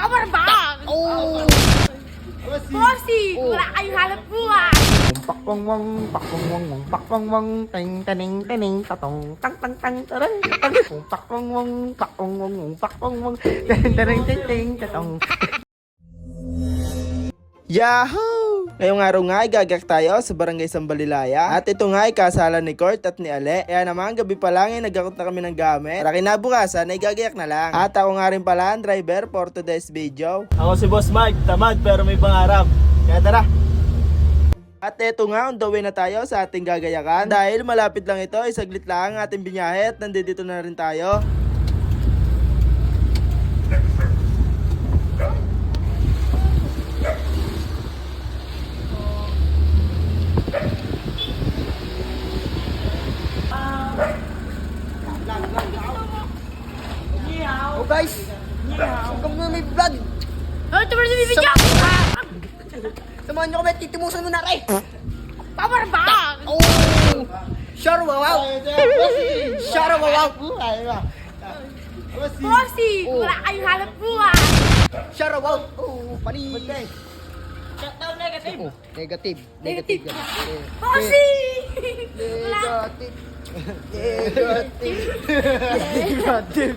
Power bang! Oh! Bossy! Wala kayong hanap buhay! Pakwangwang, pakwangwang, pakwangwang, ting, taning, taning, tatong, tang, tang, tang, tarang, tang, pakwangwang, pakwangwang, pakwangwang, ting, taning, ting, ting, tatong. Yahoo! Ngayong araw nga ay gagak tayo sa Barangay Sambalilaya. At ito nga ay kasalan ni Kurt at ni Ale. Kaya naman gabi pa lang ay nagakot na kami ng gamit. Para kinabukasan ay gagayak na lang. At ako nga rin pala ang driver for today's video. Ako si Boss Mike, tamad pero may pangarap. Kaya tara! At eto nga, on the way na tayo sa ating gagayakan. Dahil malapit lang ito, isaglit lang ang ating binyahe at nandito na rin tayo. Oh guys! Huwag kang may vlog! Oh, ito mo na sa bibidyo! Samahan nyo kami, titimusan mo na rin! Power bang! Oh! Sure, wow! Sure, wow! Bossy! Wala kayong hanap buhay! Sure, wow! Oh, panig! Shutdown negative! Oh, negative. Negative! Bossy! Wala! Negative. Negative. Negative.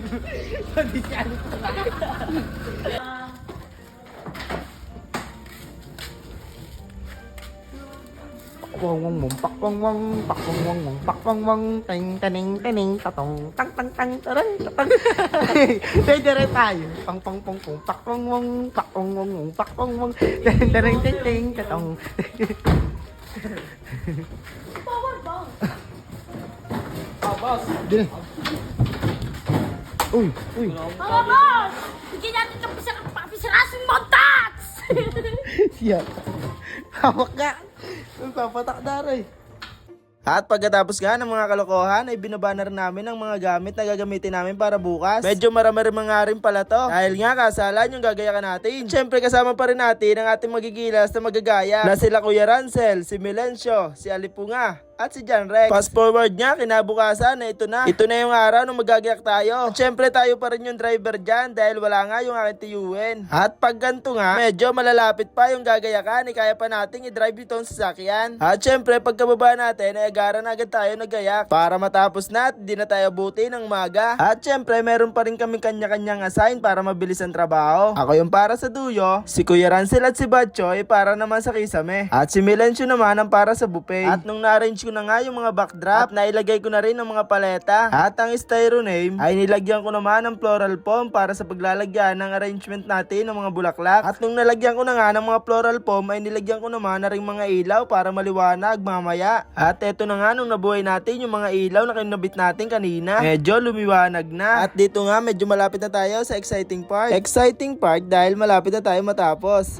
Pakwangwang, pakwangwang, pakwangwang, pakwangwang, ting, taning, taning, tatong, tang, tang, tang, tarang, tatang. Pwede rin tayo. Pang, pang, pang, pang, pakwangwang, pakwangwang, pakwangwang, ting, taning, ting, ting, tatong. Power bang! Dili. Uy, uy. Mga boss! Bigyan natin itong pisarasong montats! Siya. Hawak ka. Papatak na rin. At pagkatapos nga ng mga kalokohan ay binaba na rin namin ang mga gamit na gagamitin namin para bukas. Medyo marami nga rin pala to. Dahil nga kasalan yung gagayakan natin. Siyempre kasama pa rin natin ang ating magigilas na magagaya na sila Kuya Rancel, si Milencio, si Alipunga at si John Rex. Fast forward niya, kinabukasan na ito na. Ito na yung araw nung magagayak tayo. At syempre tayo pa rin yung driver dyan dahil wala nga yung aking tiyuin. At pag ganito nga, medyo malalapit pa yung gagayakan, kaya pa nating i-drive itong sasakyan. At syempre pagkababa natin ay agaran agad tayo nagayak para matapos na at di na tayo buti ng maga. At syempre meron pa rin kami kanya-kanyang assign para mabilis ang trabaho. Ako yung para sa duyo, si Kuya Rancel at si Batcho ay para naman sa kisame. At si Milencio naman ang para sa buffet. At nung na-arrange ko na nga yung mga backdrop, nailagay ko na rin ng mga paleta. At ang styro name ay nilagyan ko naman ng floral foam para sa paglalagyan ng arrangement natin ng mga bulaklak. At nung nalagyan ko na nga ng mga floral foam ay nilagyan ko naman na rin mga ilaw para maliwanag mamaya. At eto na nga nung nabuhay natin yung mga ilaw na kinabit natin kanina, medyo lumiwanag na. At dito nga medyo malapit na tayo sa exciting part. Exciting part dahil malapit na tayo matapos.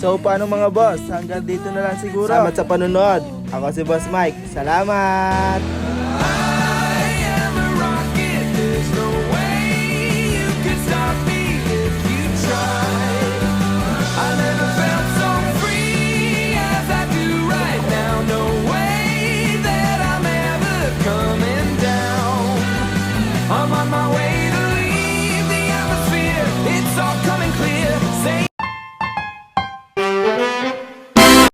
So paano mga boss? Hanggang dito na lang siguro. Salamat sa panunod. Ako si Boss Mike. Salamat!